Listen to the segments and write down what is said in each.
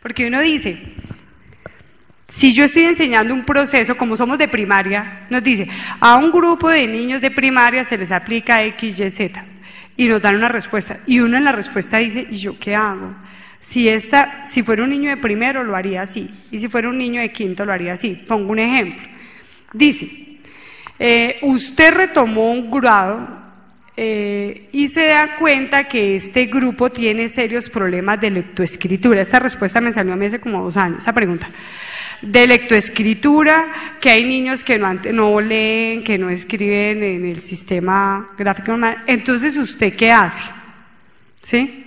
Porque uno dice, si yo estoy enseñando un proceso, como somos de primaria, nos dice, a un grupo de niños de primaria se les aplica X, Y, Z, y nos dan una respuesta, y uno en la respuesta dice, ¿y yo qué hago? Si fuera un niño de primero lo haría así, y si fuera un niño de quinto lo haría así. Pongo un ejemplo. Dice, usted retomó un grado y se da cuenta que este grupo tiene serios problemas de lectoescritura. Esta respuesta me salió a mí hace como 2 años, esa pregunta. De lectoescritura, que hay niños que no leen, que no escriben en el sistema gráfico normal. Entonces, ¿usted qué hace? ¿Sí?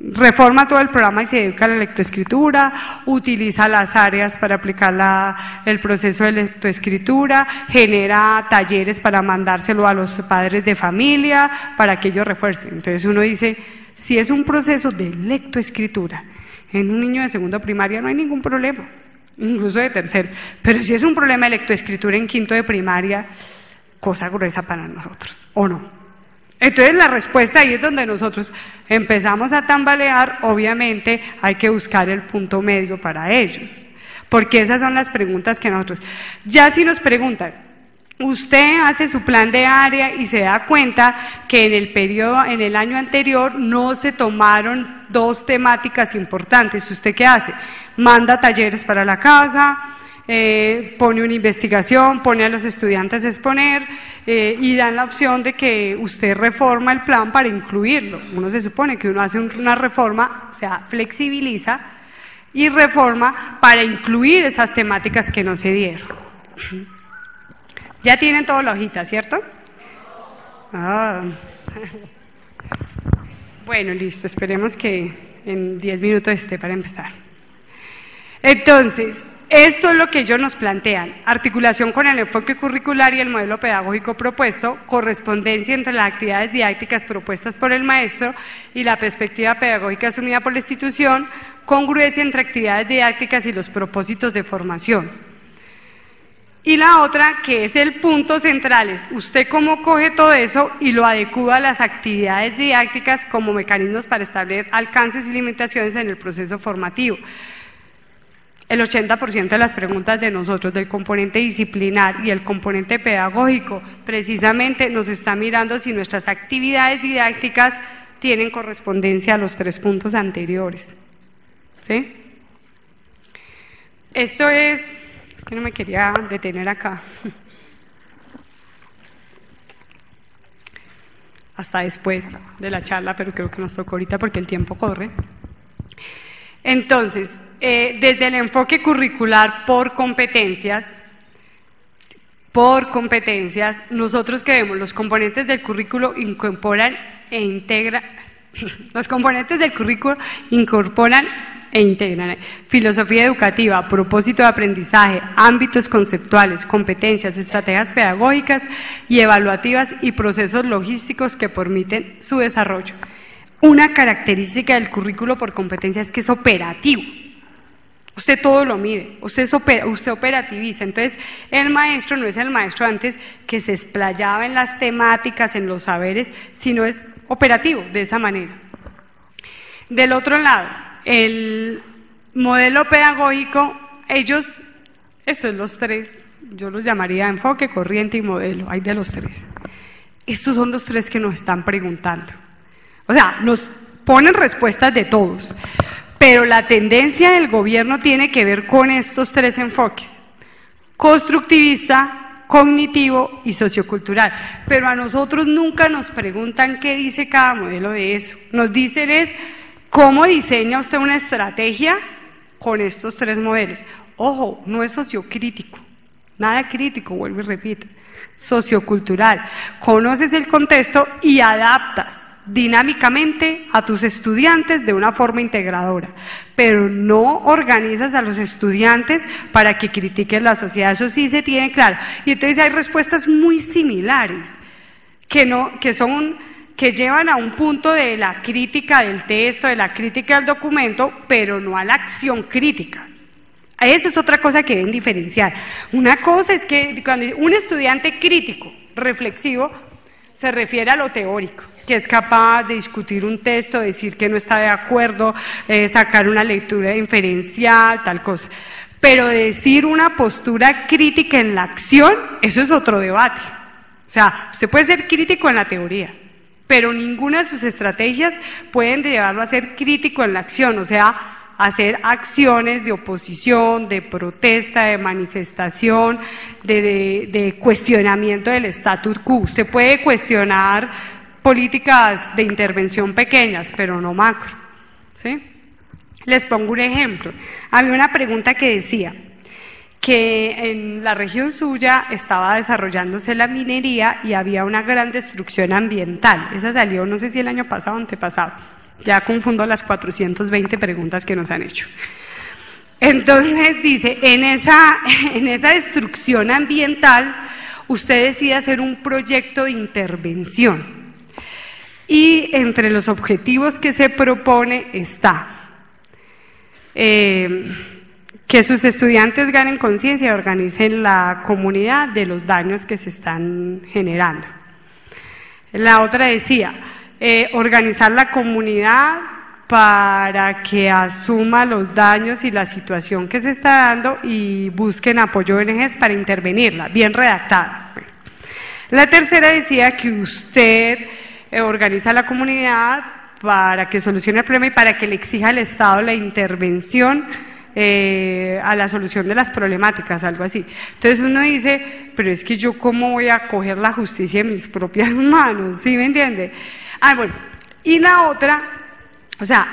Reforma todo el programa y se educa a la lectoescritura, utiliza las áreas para aplicar el proceso de lectoescritura, genera talleres para mandárselo a los padres de familia para que ellos refuercen. Entonces uno dice, si es un proceso de lectoescritura en un niño de segundo primaria no hay ningún problema, incluso de tercero, pero si es un problema de lectoescritura en quinto de primaria, cosa gruesa para nosotros, ¿o no? Entonces la respuesta ahí es donde nosotros empezamos a tambalear. Obviamente hay que buscar el punto medio para ellos, porque esas son las preguntas que nosotros, ya si nos preguntan, usted hace su plan de área y se da cuenta que en el año anterior no se tomaron 2 temáticas importantes, ¿usted qué hace? Manda talleres para la casa, pone una investigación, pone a los estudiantes a exponer y dan la opción de que usted reforma el plan para incluirlo. Uno se supone que uno hace una reforma, o sea, flexibiliza y reforma para incluir esas temáticas que no se dieron. Ya tienen toda la hojita, ¿cierto? Ah. Bueno, listo, esperemos que en 10 minutos esté para empezar. Entonces, esto es lo que ellos nos plantean: articulación con el enfoque curricular y el modelo pedagógico propuesto, correspondencia entre las actividades didácticas propuestas por el maestro y la perspectiva pedagógica asumida por la institución, congruencia entre actividades didácticas y los propósitos de formación. Y la otra, que es el punto central, es usted cómo coge todo eso y lo adecúa a las actividades didácticas como mecanismos para establecer alcances y limitaciones en el proceso formativo. El 80% de las preguntas de nosotros del componente disciplinar y el componente pedagógico precisamente nos está mirando si nuestras actividades didácticas tienen correspondencia a los 3 puntos anteriores. ¿Sí? Esto es que no me quería detener acá. Hasta después de la charla, pero creo que nos tocó ahorita porque el tiempo corre. Entonces, desde el enfoque curricular por competencias, nosotros que vemos los componentes del currículo incorporan e integran, los componentes del currículo incorporan e integran filosofía educativa, propósito de aprendizaje, ámbitos conceptuales, competencias, estrategias pedagógicas y evaluativas y procesos logísticos que permiten su desarrollo. Una característica del currículo por competencia es que es operativo. Usted todo lo mide, usted operativiza. Entonces, el maestro no es el maestro antes que se explayaba en las temáticas, en los saberes, sino es operativo de esa manera. Del otro lado, el modelo pedagógico, estos son los 3, yo los llamaría enfoque, corriente y modelo, hay de los 3. Estos son los 3 que nos están preguntando. O sea, nos ponen respuestas de todos, pero la tendencia del gobierno tiene que ver con estos 3 enfoques: constructivista, cognitivo y sociocultural. Pero a nosotros nunca nos preguntan qué dice cada modelo de eso. Nos dicen es cómo diseña usted una estrategia con estos 3 modelos. Ojo, no es sociocrítico, nada crítico, vuelvo y repito. Sociocultural, conoces el contexto y adaptas dinámicamente a tus estudiantes de una forma integradora, pero no organizas a los estudiantes para que critiquen la sociedad. Eso sí se tiene claro. Y entonces hay respuestas muy similares que llevan a un punto de la crítica del texto, de la crítica del documento, pero no a la acción crítica. Eso es otra cosa que deben diferenciar. Una cosa es que cuando un estudiante crítico, reflexivo, se refiere a lo teórico. que es capaz de discutir un texto, decir que no está de acuerdo, sacar una lectura inferencial, tal cosa. Pero decir una postura crítica en la acción, eso es otro debate. O sea, usted puede ser crítico en la teoría, pero ninguna de sus estrategias pueden llevarlo a ser crítico en la acción, o sea, hacer acciones de oposición, de protesta, de manifestación, de cuestionamiento del status quo. Usted puede cuestionar políticas de intervención pequeñas, pero no macro, ¿sí? Les pongo un ejemplo. Había una pregunta que decía que en la región suya estaba desarrollándose la minería y había una gran destrucción ambiental. Esa salió, no sé si el año pasado o antepasado. Ya confundo las 420 preguntas que nos han hecho. Entonces dice, en esa destrucción ambiental, usted decide hacer un proyecto de intervención. Y entre los objetivos que se propone está que sus estudiantes ganen conciencia y organicen la comunidad de los daños que se están generando. La otra decía, organizar la comunidad para que asuma los daños y la situación que se está dando y busquen apoyo de ONGs para intervenirla, bien redactada. Bueno. La tercera decía que usted organiza la comunidad para que solucione el problema y para que le exija al Estado la intervención a la solución de las problemáticas, algo así. Entonces uno dice, pero es que yo cómo voy a coger la justicia en mis propias manos, ¿sí me entiende? Ah, bueno, y la otra, o sea,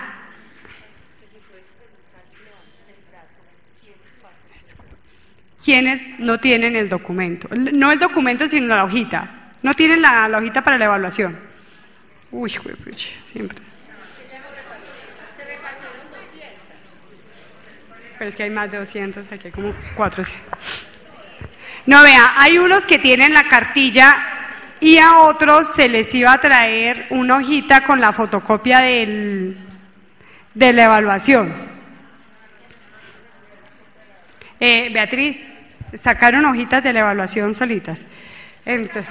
¿quiénes no tienen el documento? No el documento, sino la hojita. No tienen la hojita para la evaluación. Uy, siempre. Pero es que hay más de 200, aquí hay como 400. No, vea, hay unos que tienen la cartilla y a otros se les iba a traer una hojita con la fotocopia de la evaluación. Beatriz, sacaron hojitas de la evaluación solitas. Entonces,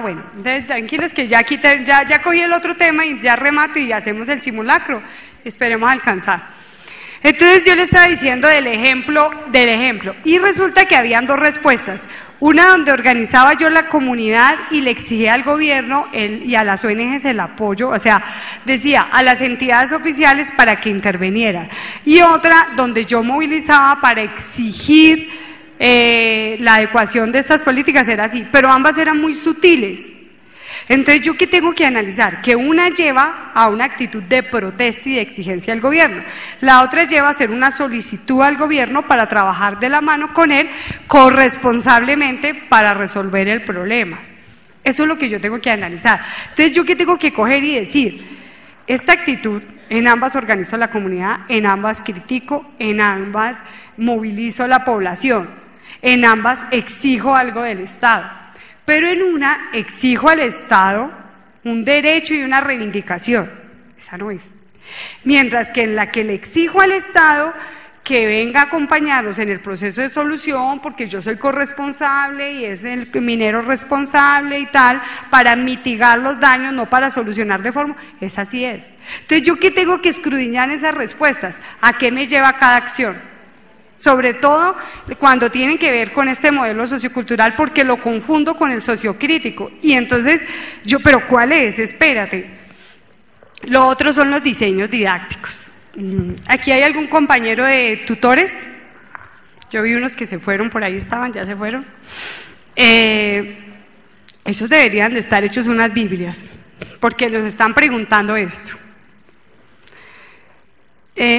bueno, entonces tranquilos que ya cogí el otro tema y ya remato y hacemos el simulacro. Esperemos alcanzar. Entonces yo le estaba diciendo del ejemplo, y resulta que habían dos respuestas. Una donde organizaba yo la comunidad y le exigía al gobierno y a las ONGs el apoyo, o sea, decía a las entidades oficiales para que intervinieran. Y otra donde yo movilizaba para exigir la adecuación de estas políticas, era así, pero ambas eran muy sutiles. Entonces, ¿yo qué tengo que analizar? Que una lleva a una actitud de protesta y de exigencia al gobierno, la otra lleva a hacer una solicitud al gobierno para trabajar de la mano con él corresponsablemente para resolver el problema. Eso es lo que yo tengo que analizar. Entonces, ¿yo qué tengo que coger y decir? Esta actitud, en ambas organizo la comunidad, en ambas critico, en ambas movilizo a la población, en ambas exijo algo del Estado. Pero en una exijo al Estado un derecho y una reivindicación. Esa no es. Mientras que en la que le exijo al Estado que venga a acompañarnos en el proceso de solución, porque yo soy corresponsable y es el minero responsable y tal, para mitigar los daños, no para solucionar de forma, esa sí es. Entonces, ¿yo qué tengo que escudriñar esas respuestas? ¿A qué me lleva cada acción? Sobre todo cuando tienen que ver con este modelo sociocultural, porque lo confundo con el sociocrítico. Y entonces, ¿pero cuál es? Espérate. Lo otro son los diseños didácticos. ¿Aquí hay algún compañero de tutores? Yo vi unos que se fueron, por ahí estaban, ya se fueron. Esos deberían de estar hechos unas Biblias, porque nos están preguntando esto.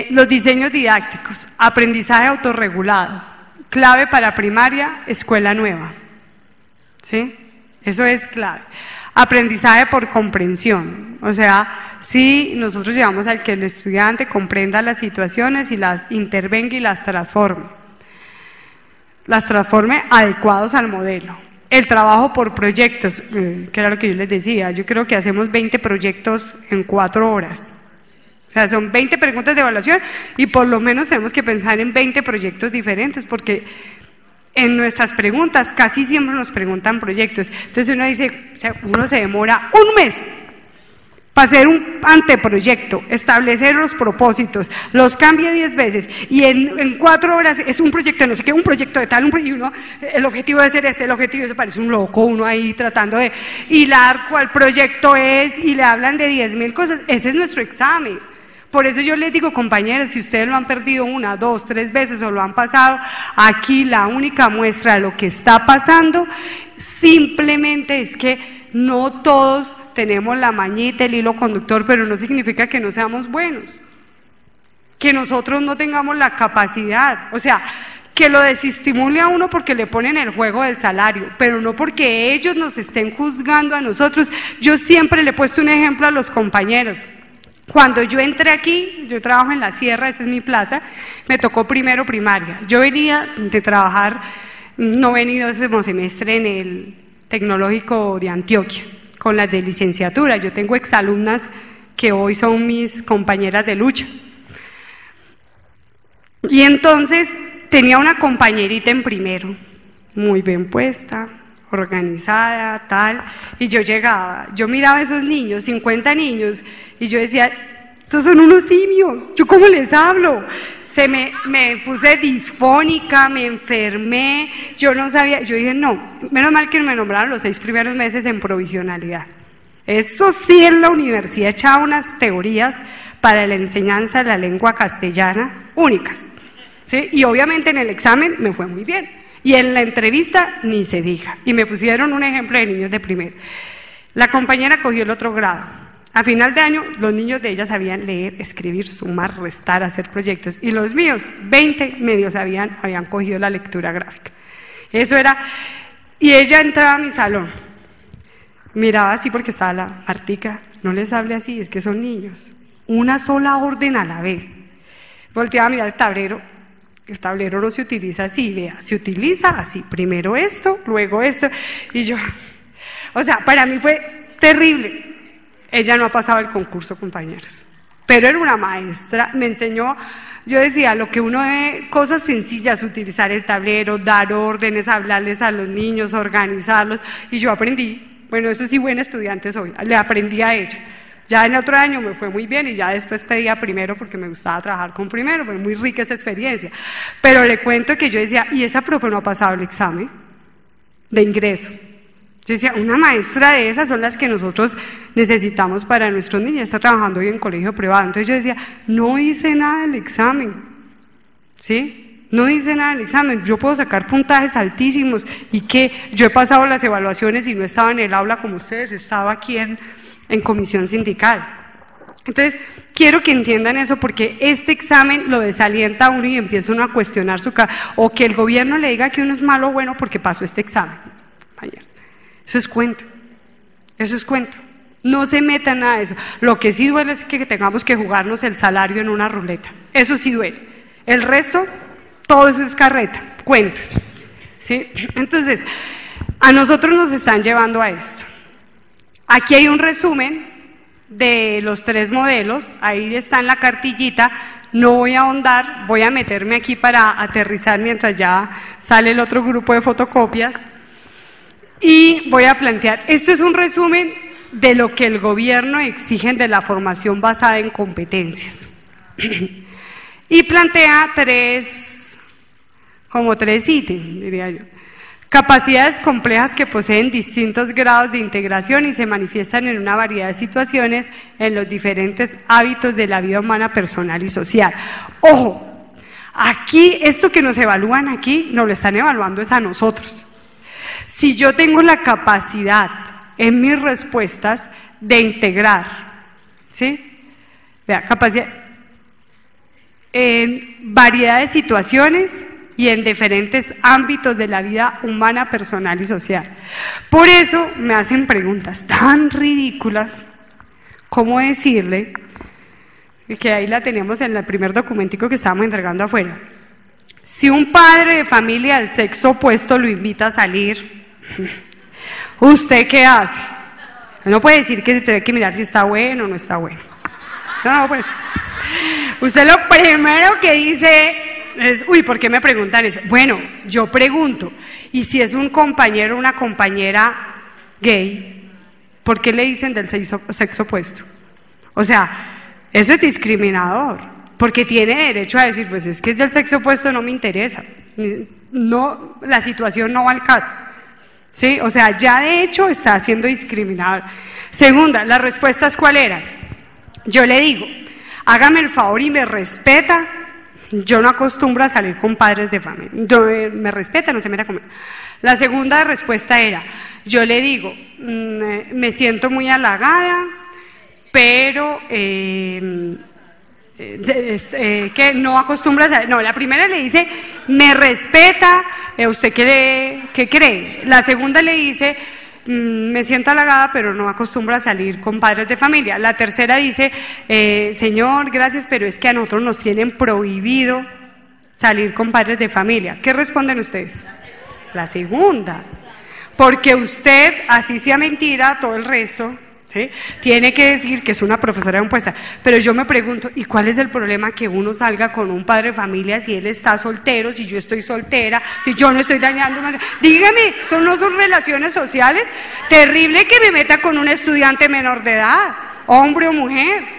Los diseños didácticos, aprendizaje autorregulado, clave para primaria, escuela nueva, ¿sí? Eso es clave. Aprendizaje por comprensión, o sea, si nosotros llevamos al que el estudiante comprenda las situaciones y las intervenga y las transforme adecuados al modelo. El trabajo por proyectos, que era lo que yo les decía, yo creo que hacemos 20 proyectos en 4 horas. O sea, son 20 preguntas de evaluación y por lo menos tenemos que pensar en 20 proyectos diferentes, porque en nuestras preguntas casi siempre nos preguntan proyectos. Entonces uno dice, o sea, uno se demora un mes para hacer un anteproyecto, establecer los propósitos, los cambia 10 veces y en 4 horas es un proyecto de no sé qué, un proyecto de tal, y uno, el objetivo debe ser este, el objetivo se parece un loco, uno ahí tratando de hilar cuál proyecto es y le hablan de 10.000 cosas. Ese es nuestro examen. Por eso yo les digo, compañeros, si ustedes lo han perdido 1, 2, 3 veces o lo han pasado, aquí la única muestra de lo que está pasando simplemente es que no todos tenemos la mañita, el hilo conductor, pero no significa que no seamos buenos, que nosotros no tengamos la capacidad, o sea, que lo desestimule a uno porque le ponen el juego del salario, pero no porque ellos nos estén juzgando a nosotros. Yo siempre le he puesto un ejemplo a los compañeros. Cuando yo entré aquí, yo trabajo en la Sierra, esa es mi plaza, me tocó primero primaria. Yo venía de trabajar, noveno y 12º semestre en el Tecnológico de Antioquia, con las de licenciatura. Yo tengo exalumnas que hoy son mis compañeras de lucha. Y entonces tenía una compañerita en primero, muy bien puesta, organizada, tal, y yo llegaba, yo miraba a esos niños, 50 niños, y yo decía, estos son unos simios, ¿yo cómo les hablo? Me puse disfónica, me enfermé, yo no sabía, yo dije, no, menos mal que me nombraron los 6 primeros meses en provisionalidad. Eso sí, en la universidad echaba unas teorías para la enseñanza de la lengua castellana únicas, ¿sí? Y obviamente en el examen me fue muy bien, y en la entrevista ni se diga, y me pusieron un ejemplo de niños de primero. La compañera cogió el otro grado. A final de año, los niños de ella sabían leer, escribir, sumar, restar, hacer proyectos. Y los míos, 20 medios habían cogido la lectura gráfica. Eso era. Y ella entraba a mi salón. Miraba así porque estaba la Martica. No les hable así, es que son niños. Una sola orden a la vez. Volteaba a mirar el tablero. El tablero no se utiliza así, vea. Se utiliza así. Primero esto, luego esto. Y yo. O sea, para mí fue terrible. Ella no ha pasado el concurso, compañeros, pero era una maestra, me enseñó, yo decía, lo que uno ve, cosas sencillas, utilizar el tablero, dar órdenes, hablarles a los niños, organizarlos, y yo aprendí, bueno, eso sí, buena estudiante soy, le aprendí a ella. Ya en otro año me fue muy bien y ya después pedía primero porque me gustaba trabajar con primero, pero muy rica esa experiencia. Pero le cuento que yo decía, ¿y esa profe no ha pasado el examen de ingreso? Yo decía, una maestra de esas son las que nosotros necesitamos para nuestros niños, está trabajando hoy en colegio privado. Entonces yo decía, no hice nada del examen, ¿sí? No hice nada del examen, yo puedo sacar puntajes altísimos y que yo he pasado las evaluaciones y no estaba en el aula como ustedes, estaba aquí en comisión sindical. Entonces, quiero que entiendan eso porque este examen lo desalienta a uno y empieza uno a cuestionar o que el gobierno le diga que uno es malo o bueno porque pasó este examen. Eso es cuento, eso es cuento. No se meta en nada de eso. Lo que sí duele es que tengamos que jugarnos el salario en una ruleta. Eso sí duele. El resto, todo eso es carreta, cuento. ¿Sí? Entonces, a nosotros nos están llevando a esto. Aquí hay un resumen de los 3 modelos, ahí está en la cartillita. No voy a ahondar, voy a meterme aquí para aterrizar mientras ya sale el otro grupo de fotocopias. Y voy a plantear, esto es un resumen de lo que el gobierno exige de la formación basada en competencias. Y plantea 3 ítems, diría yo. Capacidades complejas que poseen distintos grados de integración y se manifiestan en una variedad de situaciones en los diferentes hábitos de la vida humana, personal y social. Ojo, aquí, esto que nos evalúan aquí, nos lo están evaluando es a nosotros. Si yo tengo la capacidad en mis respuestas de integrar, ¿sí? Vea, capacidad en variedad de situaciones y en diferentes ámbitos de la vida humana, personal y social. Por eso me hacen preguntas tan ridículas como decirle, que ahí la tenemos en el primer documentico que estábamos entregando afuera. Si un padre de familia del sexo opuesto lo invita a salir, ¿usted qué hace? No puede decir que se tiene que mirar si está bueno o no está bueno. No, pues. Usted lo primero que dice, uy, ¿por qué me preguntan eso? Bueno, yo pregunto, ¿y si es un compañero o una compañera gay, por qué le dicen del sexo opuesto? O sea, eso es discriminador, porque tiene derecho a decir, pues es que es del sexo opuesto, no me interesa, no, la situación no va al caso, ¿sí? O sea, ya de hecho está siendo discriminador. Segunda, ¿las respuestas cuál eran? Yo le digo, hágame el favor y me respeta. Yo no acostumbro a salir con padres de familia. Me respeta, no se meta conmigo. La segunda respuesta era, yo le digo, me siento muy halagada, pero que no acostumbra a salir. No, la primera le dice, me respeta, ¿usted qué cree? La segunda le dice, me siento halagada, pero no acostumbro a salir con padres de familia. La tercera dice, señor, gracias, pero es que a nosotros nos tienen prohibido salir con padres de familia. ¿Qué responden ustedes? La segunda. Porque usted, así sea mentira, todo el resto, ¿sí?, tiene que decir que es una profesora impuesta. Pero yo me pregunto, ¿y cuál es el problema que uno salga con un padre de familia si él está soltero, si yo estoy soltera, si yo no estoy dañando? Dígame, ¿no son relaciones sociales? Terrible que me meta con un estudiante menor de edad, hombre o mujer.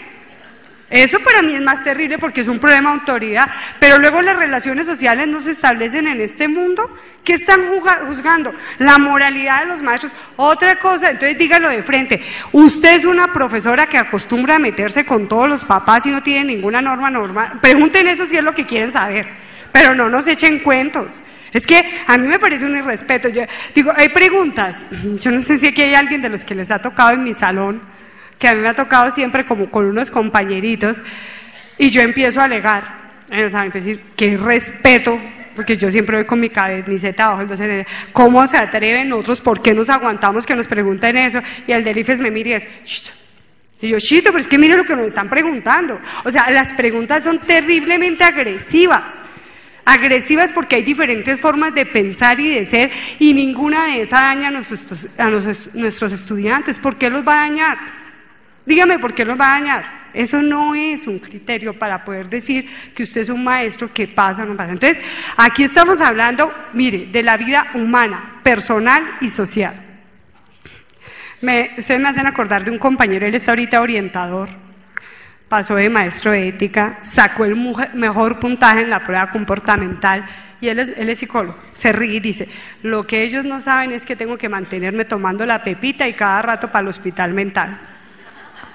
Eso para mí es más terrible porque es un problema de autoridad. Pero luego las relaciones sociales no se establecen en este mundo. ¿Qué están juzgando? La moralidad de los maestros. Otra cosa, entonces dígalo de frente. Usted es una profesora que acostumbra a meterse con todos los papás y no tiene ninguna norma normal. Pregunten eso si es lo que quieren saber. Pero no nos echen cuentos. Es que a mí me parece un irrespeto. Yo digo, hay preguntas. Yo no sé si aquí hay alguien de los que les ha tocado en mi salón, que a mí me ha tocado siempre como con unos compañeritos, y yo empiezo a alegar, ¿saben? Decir, qué respeto, porque yo siempre voy con mi camiseta abajo, entonces, ¿cómo se atreven otros? ¿Por qué nos aguantamos que nos pregunten eso? Y el del IFES me mira y es, ¡shh! Y yo, chito, pero es que mire lo que nos están preguntando. O sea, las preguntas son terriblemente agresivas. Agresivas porque hay diferentes formas de pensar y de ser, y ninguna de esas daña a nuestros estudiantes. ¿Por qué los va a dañar? Dígame, ¿por qué los va a dañar? Eso no es un criterio para poder decir que usted es un maestro que pasa o no pasa. Entonces, aquí estamos hablando, mire, de la vida humana, personal y social. Ustedes me hacen acordar de un compañero, él está ahorita orientador, pasó de maestro de ética, sacó el mejor puntaje en la prueba comportamental, y él es psicólogo, se ríe y dice, lo que ellos no saben es que tengo que mantenerme tomando la pepita y cada rato para el hospital mental.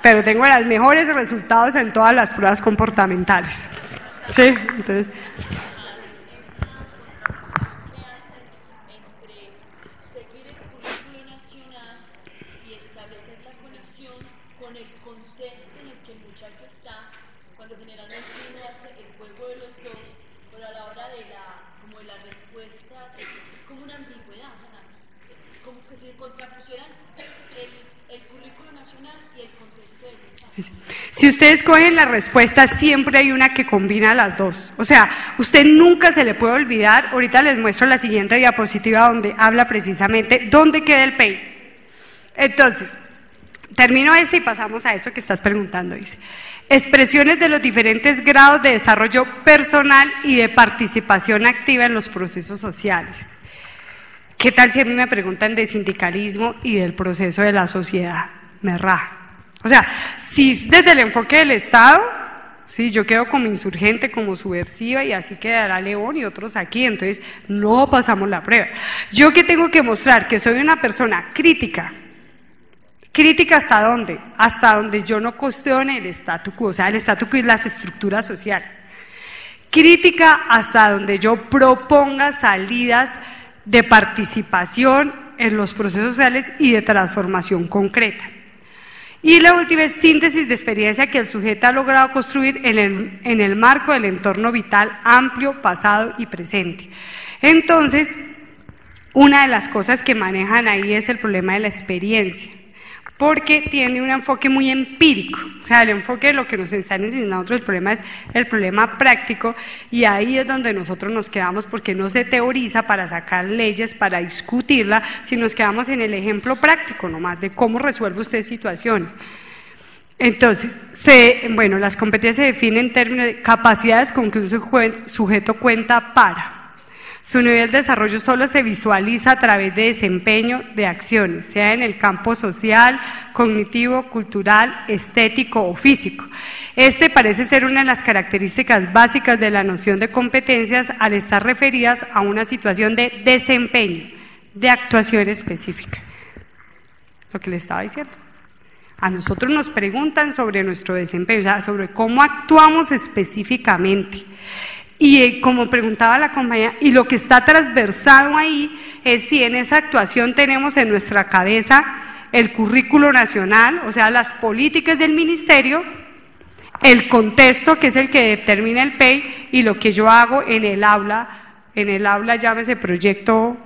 Pero tengo los mejores resultados en todas las pruebas comportamentales. Sí, entonces. Seguir el currículo nacional y establecer la conexión con el contexto en el que el muchacho está, cuando generalmente uno hace el juego de los dos, pero a la hora de las respuestas es como una ambigüedad, o sea, como que se contrapusieran el currículo nacional y el contexto del mensaje. Si ustedes cogen la respuesta, siempre hay una que combina las dos. O sea, usted nunca se le puede olvidar. Ahorita les muestro la siguiente diapositiva donde habla precisamente dónde queda el PEI. Entonces, termino y pasamos a eso que estás preguntando. Dice, expresiones de los diferentes grados de desarrollo personal y de participación activa en los procesos sociales. ¿Qué tal si a mí me preguntan de sindicalismo y del proceso de la sociedad? Me raja. O sea, si desde el enfoque del Estado, sí, yo quedo como insurgente, como subversiva, y así quedará León y otros aquí, entonces no pasamos la prueba. ¿Yo qué tengo que mostrar? Que soy una persona crítica. ¿Crítica hasta dónde? Hasta donde yo no cuestione el statu quo, o sea, el statu quo y las estructuras sociales. Crítica hasta donde yo proponga salidas de participación en los procesos sociales y de transformación concreta. Y la última es síntesis de experiencia que el sujeto ha logrado construir en el marco del entorno vital amplio, pasado y presente. Entonces, una de las cosas que manejan ahí es el problema de la experiencia, porque tiene un enfoque muy empírico, o sea, el enfoque de lo que nos están enseñando a nosotros, el problema es el problema práctico, y ahí es donde nosotros nos quedamos, porque no se teoriza para sacar leyes, para discutirla, sino nos quedamos en el ejemplo práctico nomás, de cómo resuelve usted situaciones. Entonces, bueno, las competencias se definen en términos de capacidades con que un sujeto cuenta para. Su nivel de desarrollo solo se visualiza a través de desempeño de acciones, sea en el campo social, cognitivo, cultural, estético o físico. Este parece ser una de las características básicas de la noción de competencias al estar referidas a una situación de desempeño, de actuación específica. Lo que le estaba diciendo. A nosotros nos preguntan sobre nuestro desempeño, o sea, sobre cómo actuamos específicamente. Y como preguntaba la compañera, y lo que está transversado ahí es si en esa actuación tenemos en nuestra cabeza el currículo nacional, o sea, las políticas del ministerio, el contexto, que es el que determina el PEI, y lo que yo hago en el aula llámese proyecto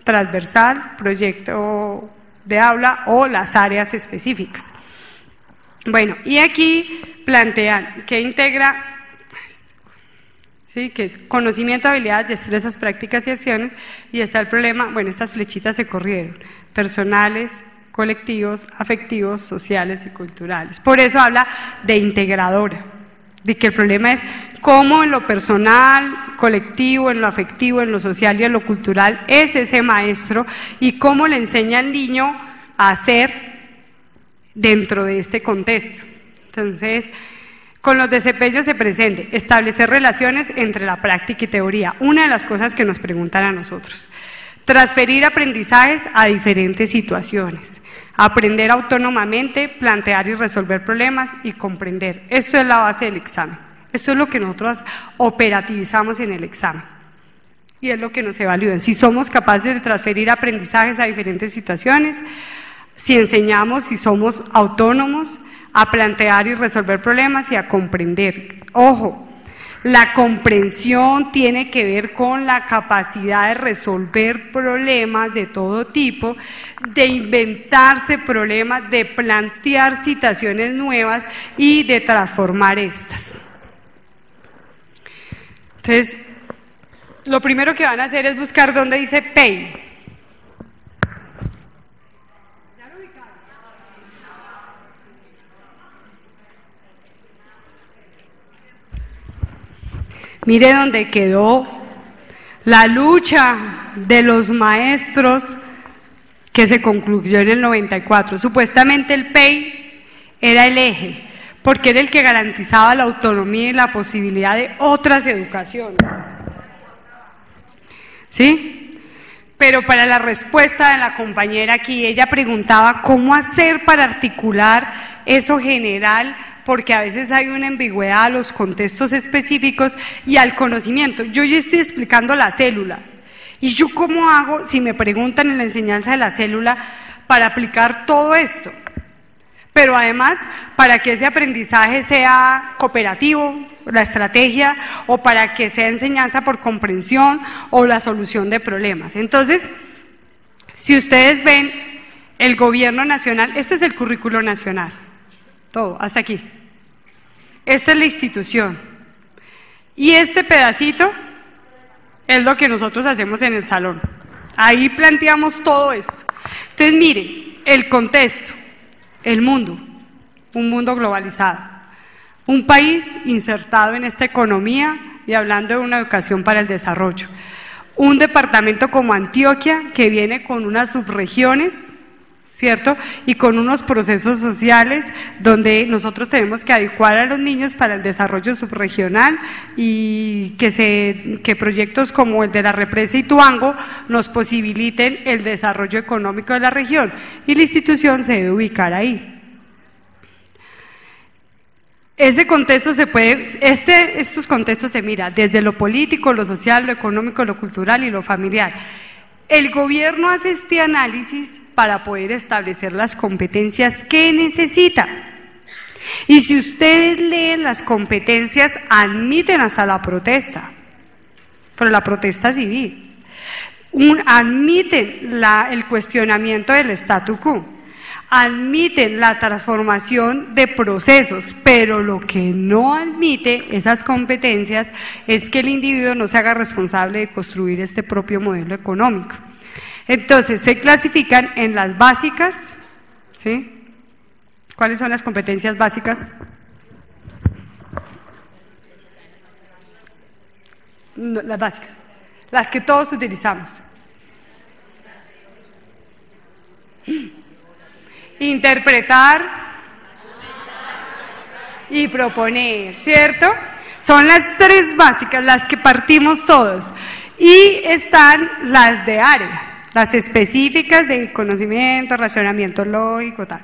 transversal, proyecto de aula o las áreas específicas. Bueno, y aquí plantean que integra, ¿sí?, que es conocimiento, habilidades, destrezas, prácticas y acciones, y está el problema, bueno, estas flechitas se corrieron, personales, colectivos, afectivos, sociales y culturales. Por eso habla de integradora, de que el problema es cómo en lo personal, colectivo, en lo afectivo, en lo social y en lo cultural es ese maestro y cómo le enseña al niño a hacer dentro de este contexto. Entonces, con los desempeños se presente, establecer relaciones entre la práctica y teoría, una de las cosas que nos preguntan a nosotros. Transferir aprendizajes a diferentes situaciones, aprender autónomamente, plantear y resolver problemas y comprender. Esto es la base del examen, esto es lo que nosotros operativizamos en el examen y es lo que nos evalúan, si somos capaces de transferir aprendizajes a diferentes situaciones, si enseñamos, si somos autónomos, a plantear y resolver problemas y a comprender. Ojo, la comprensión tiene que ver con la capacidad de resolver problemas de todo tipo, de inventarse problemas, de plantear situaciones nuevas y de transformar estas. Entonces, lo primero que van a hacer es buscar dónde dice PEI. Mire dónde quedó la lucha de los maestros que se concluyó en el 94. Supuestamente el PEI era el eje, porque era el que garantizaba la autonomía y la posibilidad de otras educaciones. ¿Sí? Pero para la respuesta de la compañera aquí, ella preguntaba cómo hacer para articular eso general, porque a veces hay una ambigüedad a los contextos específicos y al conocimiento. Yo ya estoy explicando la célula, y yo cómo hago, si me preguntan en la enseñanza de la célula, para aplicar todo esto, pero además para que ese aprendizaje sea cooperativo, la estrategia, o para que sea enseñanza por comprensión o la solución de problemas. Entonces, si ustedes ven, el gobierno nacional, este es el currículo nacional, todo, hasta aquí. Esta es la institución. Y este pedacito es lo que nosotros hacemos en el salón. Ahí planteamos todo esto. Entonces, miren, el contexto, el mundo, un mundo globalizado, un país insertado en esta economía y hablando de una educación para el desarrollo. Un departamento como Antioquia que viene con unas subregiones, ¿cierto? Y con unos procesos sociales donde nosotros tenemos que adecuar a los niños para el desarrollo subregional y que proyectos como el de la represa Ituango nos posibiliten el desarrollo económico de la región y la institución se debe ubicar ahí. Ese contexto se puede, estos contextos se mira desde lo político, lo social, lo económico, lo cultural y lo familiar. El gobierno hace este análisis para poder establecer las competencias que necesita. Y si ustedes leen las competencias, admiten hasta la protesta, pero la protesta civil. Admiten el cuestionamiento del statu quo. Admiten la transformación de procesos, pero lo que no admite esas competencias es que el individuo no se haga responsable de construir este propio modelo económico. Entonces, se clasifican en las básicas, ¿sí?, ¿Cuáles son las competencias básicas? No, las básicas, las que todos utilizamos. Interpretar y proponer, ¿cierto? Son las tres básicas, las que partimos todos. Y están las de área, las específicas de conocimiento, racionamiento lógico, tal.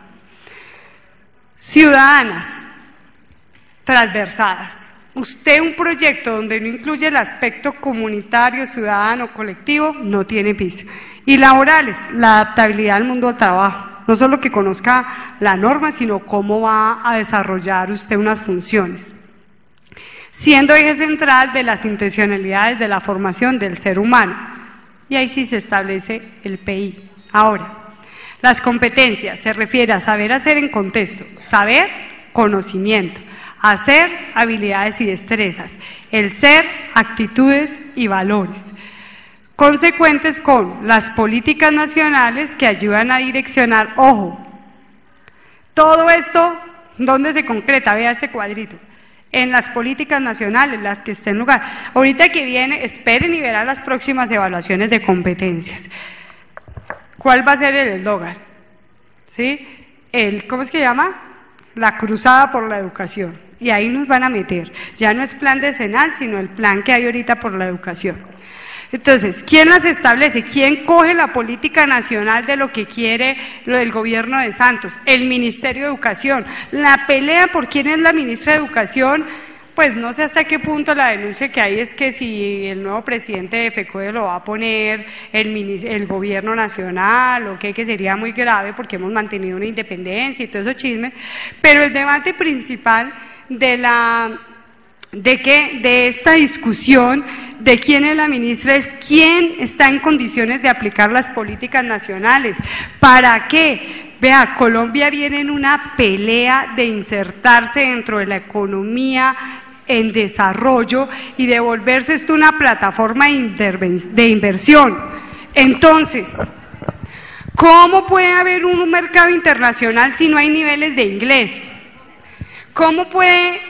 Ciudadanas, transversadas. Usted un proyecto donde no incluye el aspecto comunitario, ciudadano, colectivo, no tiene piso. Y laborales, la adaptabilidad al mundo del trabajo. No solo que conozca la norma, sino cómo va a desarrollar usted unas funciones. Siendo eje central de las intencionalidades de la formación del ser humano. Y ahí sí se establece el PI. Ahora, las competencias se refiere a saber hacer en contexto, saber, conocimiento, hacer, habilidades y destrezas, el ser, actitudes y valores, consecuentes con las políticas nacionales que ayudan a direccionar, ojo, todo esto, ¿dónde se concreta? Vea este cuadrito. En las políticas nacionales, las que estén en lugar. Ahorita que viene, esperen y verán las próximas evaluaciones de competencias. ¿Cuál va a ser el eslogan? ¿Sí? ¿Cómo es que llama? La cruzada por la educación. Y ahí nos van a meter. Ya no es plan decenal, sino el plan que hay ahorita por la educación. Entonces, ¿quién las establece? ¿Quién coge la política nacional de lo que quiere el gobierno de Santos? El Ministerio de Educación. La pelea por quién es la ministra de Educación, pues no sé hasta qué punto la denuncia que hay es que si el nuevo presidente de FECODE lo va a poner el gobierno nacional o qué, que sería muy grave porque hemos mantenido una independencia y todo esos chismes, pero el debate principal de esta discusión de quién es la ministra es quién está en condiciones de aplicar las políticas nacionales. ¿Para qué? Vea, Colombia viene en una pelea de insertarse dentro de la economía en desarrollo y de volverse esto una plataforma de inversión. Entonces, ¿cómo puede haber un mercado internacional si no hay niveles de inglés? ¿Cómo puede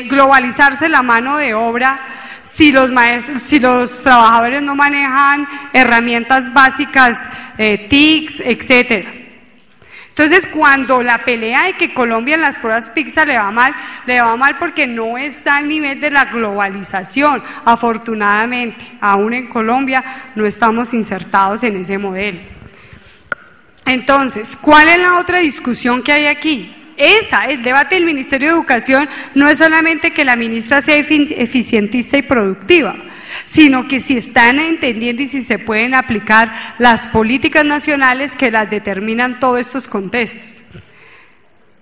globalizarse la mano de obra si los trabajadores no manejan herramientas básicas, TICs, etcétera? Entonces, cuando la pelea de que Colombia en las pruebas PISA le va mal porque no está al nivel de la globalización. Afortunadamente, aún en Colombia no estamos insertados en ese modelo. Entonces, ¿cuál es la otra discusión que hay aquí? El debate del Ministerio de Educación no es solamente que la ministra sea eficientista y productiva, sino que si están entendiendo y si se pueden aplicar las políticas nacionales que las determinan todos estos contextos.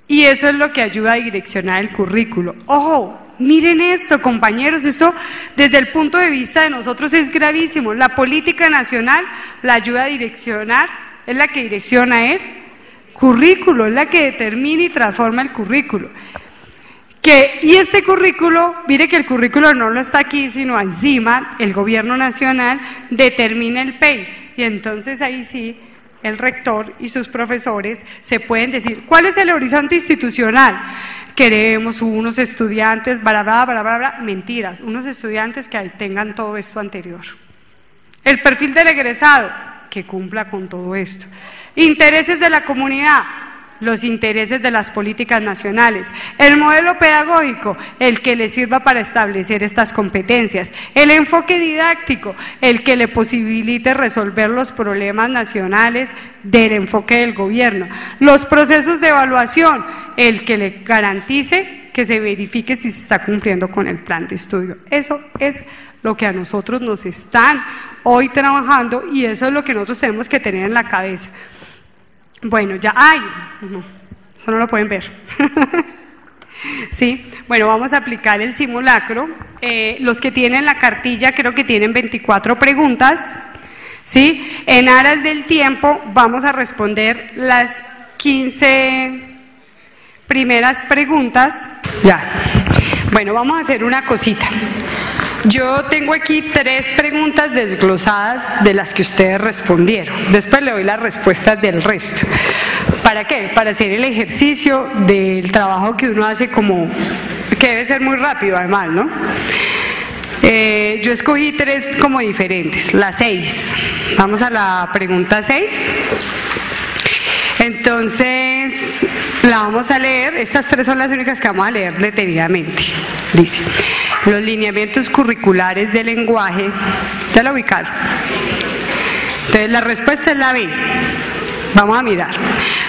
Y eso es lo que ayuda a direccionar el currículo. ¡Ojo! Miren esto, compañeros, esto desde el punto de vista de nosotros es gravísimo. La política nacional la ayuda a direccionar, es la que direcciona el currículo, es la que determina y transforma el currículo. Y este currículo, mire que el currículo no lo está aquí, sino encima, el gobierno nacional determina el PEI. Y entonces ahí sí, el rector y sus profesores se pueden decir, ¿cuál es el horizonte institucional? Queremos unos estudiantes, mentiras, unos estudiantes que tengan todo esto anterior. El perfil del egresado, que cumpla con todo esto. Intereses de la comunidad, los intereses de las políticas nacionales. El modelo pedagógico, el que le sirva para establecer estas competencias. El enfoque didáctico, el que le posibilite resolver los problemas nacionales del enfoque del gobierno. Los procesos de evaluación, el que le garantice que se verifique si se está cumpliendo con el plan de estudio. Eso es lo que a nosotros nos están hoy trabajando y eso es lo que nosotros tenemos que tener en la cabeza. Bueno, ya, no, eso no lo pueden ver. Sí, bueno, vamos a aplicar el simulacro. Los que tienen la cartilla creo que tienen 24 preguntas. ¿Sí? En aras del tiempo vamos a responder las 15 primeras preguntas. Ya. Bueno, vamos a hacer una cosita. Yo tengo aquí 3 preguntas desglosadas de las que ustedes respondieron. Después le doy las respuestas del resto. ¿Para qué? Para hacer el ejercicio del trabajo que uno hace como, que debe ser muy rápido además, ¿no? Yo escogí 3 como diferentes, las 6. Vamos a la pregunta 6. Entonces, la vamos a leer. Estas 3 son las únicas que vamos a leer detenidamente. Dice, los lineamientos curriculares del lenguaje, ¿ya lo ubicaron? Entonces, la respuesta es la B. Vamos a mirar.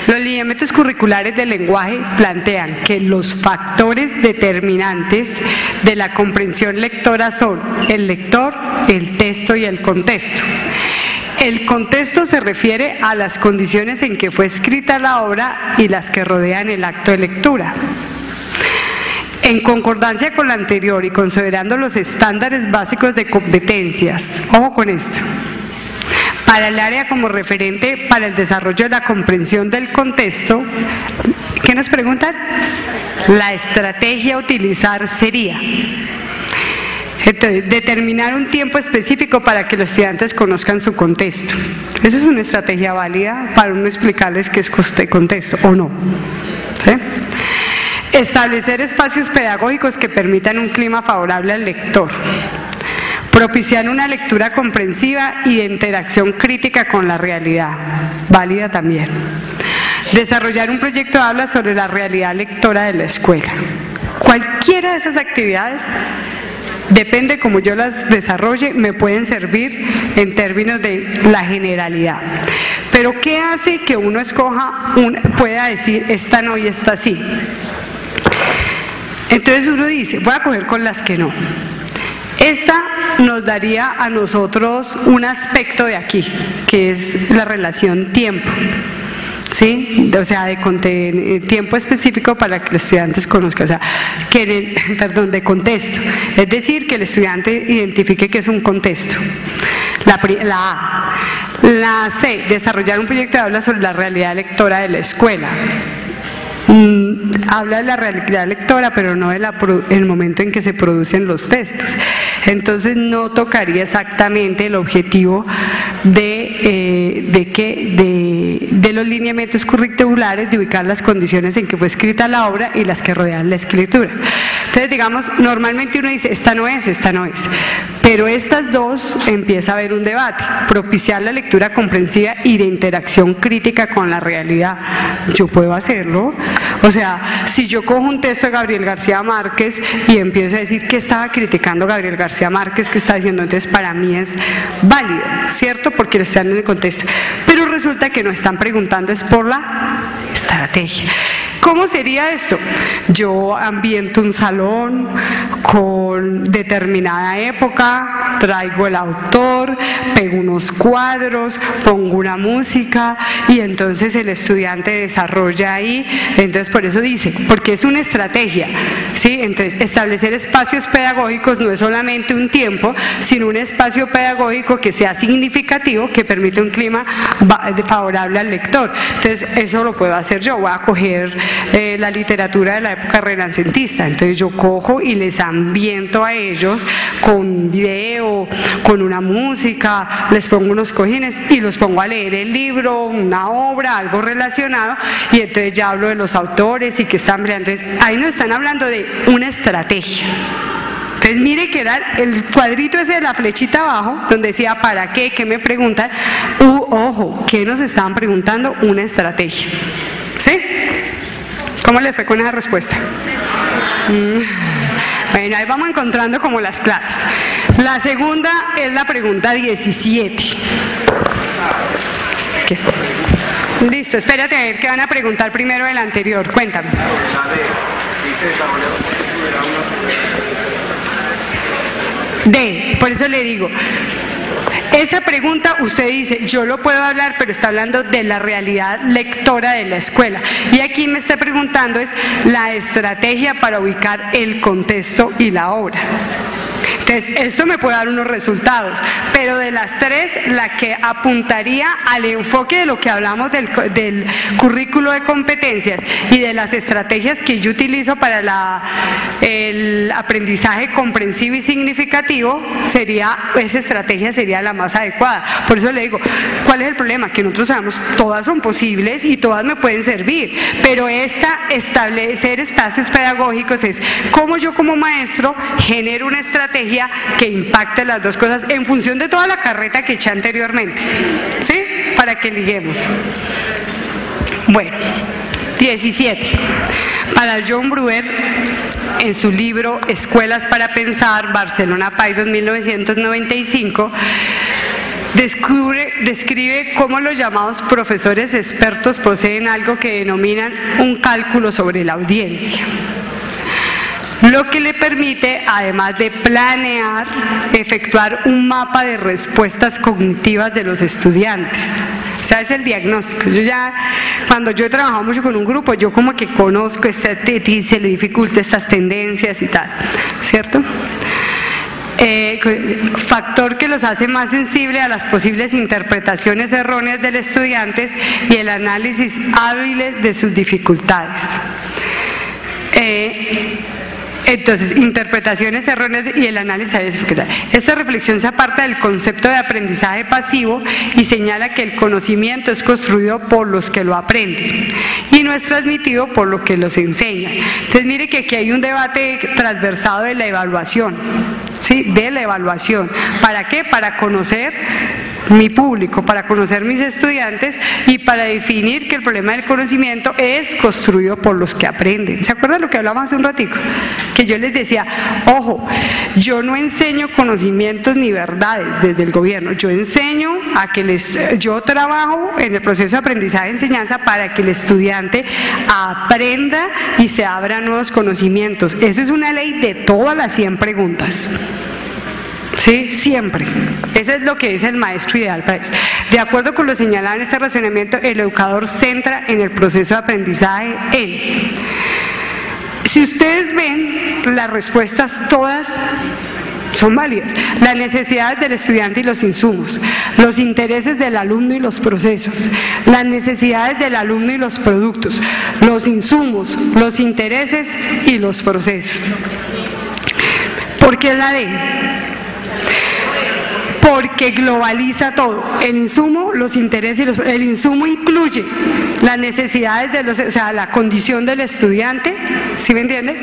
Los lineamientos curriculares del lenguaje plantean que los factores determinantes de la comprensión lectora son el lector, el texto y el contexto. El contexto se refiere a las condiciones en que fue escrita la obra y las que rodean el acto de lectura. En concordancia con lo anterior y considerando los estándares básicos de competencias, ojo con esto, para el área como referente para el desarrollo de la comprensión del contexto, ¿qué nos preguntan? La estrategia a utilizar sería, entonces, determinar un tiempo específico para que los estudiantes conozcan su contexto. Eso es una estrategia válida para uno explicarles qué es contexto, ¿o no? ¿Sí? Establecer espacios pedagógicos que permitan un clima favorable al lector. Propiciar una lectura comprensiva y de interacción crítica con la realidad, válida también. Desarrollar un proyecto de habla sobre la realidad lectora de la escuela. Cualquiera de esas actividades, depende cómo yo las desarrolle, me pueden servir en términos de la generalidad. Pero ¿qué hace que uno escoja, pueda decir esta no y esta sí? Entonces uno dice, voy a coger con las que no. Esta nos daría a nosotros un aspecto de aquí, que es la relación tiempo, ¿sí? O sea, de tiempo específico para que los estudiantes conozcan, o sea, de contexto, es decir, que el estudiante identifique que es un contexto. La A. La C, desarrollar un proyecto de habla sobre la realidad lectora de la escuela. Habla de la realidad lectora, pero no de el momento en que se producen los textos. Entonces no tocaría exactamente el objetivo de los lineamientos curriculares, de ubicar las condiciones en que fue escrita la obra y las que rodean la escritura. Entonces, digamos, normalmente uno dice, esta no es, pero estas dos empieza a haber un debate. Propiciar la lectura comprensiva y de interacción crítica con la realidad. Yo puedo hacerlo. O sea, si yo cojo un texto de Gabriel García Márquez y empiezo a decir que estaba criticando Gabriel García Márquez, que está diciendo, entonces para mí es válido, ¿cierto? Porque lo están en el contexto. Pero resulta que no están preguntando es por la estrategia. ¿Cómo sería esto? Yo ambiento un salón con determinada época, traigo el autor, pego unos cuadros, pongo una música y entonces el estudiante desarrolla ahí. Entonces por eso dice, porque es una estrategia, ¿sí? Entonces establecer espacios pedagógicos no es solamente un tiempo, sino un espacio pedagógico que sea significativo, que permite un clima favorable al lector. Entonces eso lo puedo hacer yo, voy a coger la literatura de la época renacentista, entonces yo cojo y les ambiento a ellos con video, con una música, les pongo unos cojines y los pongo a leer el libro, una obra, algo relacionado, y entonces ya hablo de los autores y que están creando. Entonces ahí nos están hablando de una estrategia. Entonces mire que era el cuadrito ese de la flechita abajo, donde decía ¿para qué? ¿Qué me preguntan? Ojo, ¿qué nos estaban preguntando? Una estrategia. ¿Sí? ¿Cómo le fue con esa respuesta? Bueno, ahí vamos encontrando como las claves. La segunda es la pregunta 17. ¿Qué? Listo, espérate a ver qué van a preguntar primero del anterior. Cuéntame. Por eso le digo, esa pregunta usted dice, yo lo puedo hablar, pero está hablando de la realidad lectora de la escuela. Y aquí me está preguntando es la estrategia para ubicar el contexto y la obra. Entonces, esto me puede dar unos resultados, pero de las tres, la que apuntaría al enfoque de lo que hablamos del currículo de competencias y de las estrategias que yo utilizo para el aprendizaje comprensivo y significativo, esa estrategia sería la más adecuada. Por eso le digo, ¿cuál es el problema? Que nosotros sabemos, todas son posibles y todas me pueden servir, pero establecer espacios pedagógicos es cómo yo como maestro genero una estrategia que impacte las dos cosas en función de toda la carreta que eché anteriormente, ¿sí? Para que liguemos. Bueno, 17. Para John Brewer, en su libro Escuelas para Pensar, Barcelona Python 1995, describe cómo los llamados profesores expertos poseen algo que denominan un cálculo sobre la audiencia, lo que le permite, además de planear, efectuar un mapa de respuestas cognitivas de los estudiantes. O sea, es el diagnóstico. Cuando yo he trabajado mucho con un grupo, yo como que conozco, se le dificulta estas tendencias y tal, ¿cierto? Factor que los hace más sensibles a las posibles interpretaciones erróneas del estudiante y el análisis hábil de sus dificultades. Entonces, interpretaciones erróneas y el análisis de dificultades. Esta reflexión se aparta del concepto de aprendizaje pasivo y señala que el conocimiento es construido por los que lo aprenden y no es transmitido por los que los enseñan. Entonces, mire que aquí hay un debate transversado de la evaluación, ¿sí? De la evaluación. ¿Para qué? Para conocer mi público, para conocer mis estudiantes y para definir que el problema del conocimiento es construido por los que aprenden. ¿Se acuerdan lo que hablamos hace un ratico? Que yo les decía, ojo, yo no enseño conocimientos ni verdades desde el gobierno, yo enseño yo trabajo en el proceso de aprendizaje y enseñanza para que el estudiante aprenda y se abra nuevos conocimientos. Eso es una ley de todas las 100 preguntas. Sí, siempre. Ese es lo que es el maestro ideal para eso. De acuerdo con lo señalado en este razonamiento, el educador centra en el proceso de aprendizaje en... Si ustedes ven, las respuestas todas son válidas. Las necesidades del estudiante y los insumos, los intereses del alumno y los procesos, las necesidades del alumno y los productos, los insumos, los intereses y los procesos. ¿Por qué la D? Porque globaliza todo, el insumo, los intereses y el insumo incluye las necesidades o sea, la condición del estudiante, ¿sí me entiende?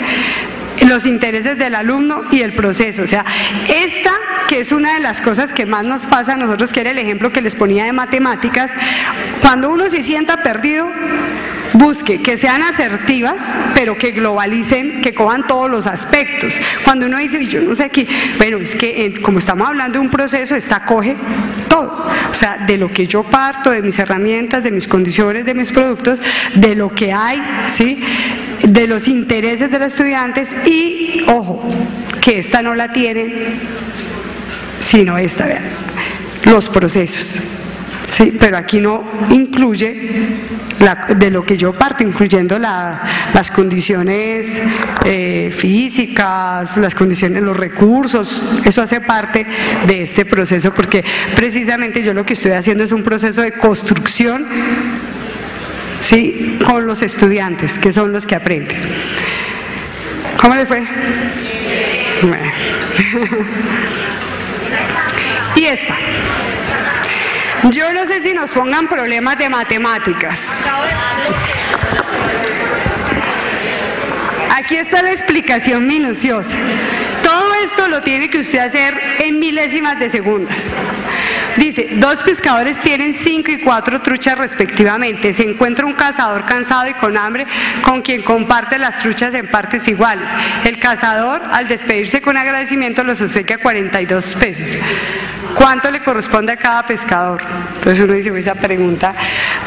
Los intereses del alumno y el proceso. O sea, esta que es una de las cosas que más nos pasa a nosotros, que era el ejemplo que les ponía de matemáticas, cuando uno se sienta perdido, busque que sean asertivas, pero que globalicen, que cojan todos los aspectos. Cuando uno dice, yo no sé aquí, bueno, es que como estamos hablando de un proceso, esta coge todo. O sea, de lo que yo parto, de mis herramientas, de mis condiciones, de mis productos, de lo que hay, ¿sí? De los intereses de los estudiantes y, ojo, que esta no la tienen, sino esta, vean, los procesos. Sí, pero aquí no incluye de lo que yo parto, incluyendo las condiciones físicas, las condiciones, los recursos. Eso hace parte de este proceso, porque precisamente yo lo que estoy haciendo es un proceso de construcción, ¿sí? Con los estudiantes, que son los que aprenden. ¿Cómo le fue? Bueno. Y esta. Yo no sé si nos pongan problemas de matemáticas. Aquí está la explicación minuciosa. Todo esto lo tiene que usted hacer en milésimas de segundos. Dice, 2 pescadores tienen 5 y 4 truchas respectivamente. Se encuentra un cazador cansado y con hambre con quien comparte las truchas en partes iguales. El cazador, al despedirse con agradecimiento, los obsequia 42 pesos. ¿Cuánto le corresponde a cada pescador? Entonces uno dice, esa pregunta,